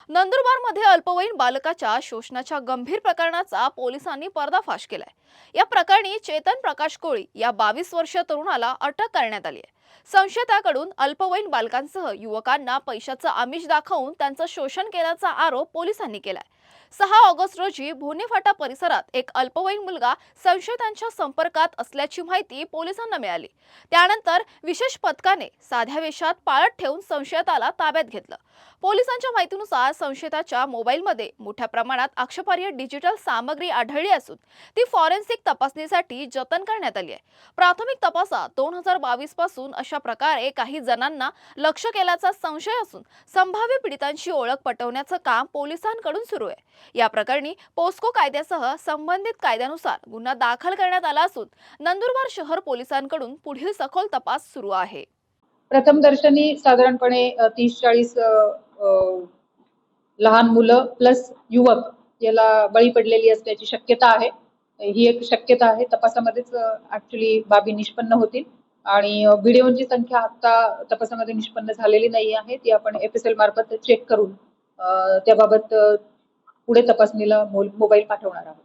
नंदुरबारमध्ये अल्पवयीन बालकाच्या शोषणाच्या गंभीर प्रकरणाचा पोलिसांनी पर्दाफाश केलाय। या प्रकरणी चेतन प्रकाश कोळी या 22 वर्षीय तरुणाला अटक करण्यात आली आहे। संशयिताकडून अल्पवयीन बालकांसह युवकांना पैशाचं आमिष दाखवून त्यांचं शोषण केल्याचा आरोप पोलिसांनी केलाय। 6 ऑगस्ट रोजी भोनेफाटा परिसरात एक अल्पवयीन मुलगा संशयितांच्या संपर्कात असल्याची माहिती पोलिसांना मिळाली। त्यानंतर विशेष पथकाने साध्या वेशात पाळत ठेवून संशयिताला ताब्यात घेतलं। पोलिसांच्या माहितीनुसार संशयिताच्या मोबाईलमध्ये मोठ्या प्रमाणात आक्षेपार्ह डिजिटल सामग्री आढळली असून ती फॉरेन्सिक तपासणीसाठी जतन करण्यात आली आहे। प्राथमिक तपासात 2022 पासून अशा प्रकारे काही जणांना लक्ष केल्याचा संशय असून संभाव्य पीडितांची ओळख पटवण्याचं काम पोलिसांकडून सुरू आहे। या प्रकरणी पोस्को कायद्यासह संबंधित कायद्यानुसार गुन्हा दाखल करण्यात आला असून नंदुरबार शहर पोलिसांकडून पुढील सखोल तपास सुरू आहे। प्रथमदर्शनी साधारणपणे 30-40 लहान मुलं प्लस युवक याला बळी पडलेली असल्याची शक्यता आहे। ही एक शक्यता आहे। तपासामध्येच ऍक्च्युअली बाबी निष्पन्न होतील आणि व्हिडिओची संख्या आता तपासामध्ये निष्पन्न झालेली नाही आहे। ती आपण FSL मार्फत चेक करून त्याबाबत पुढे तपासणीला मोबाईल पाठवणार आहोत।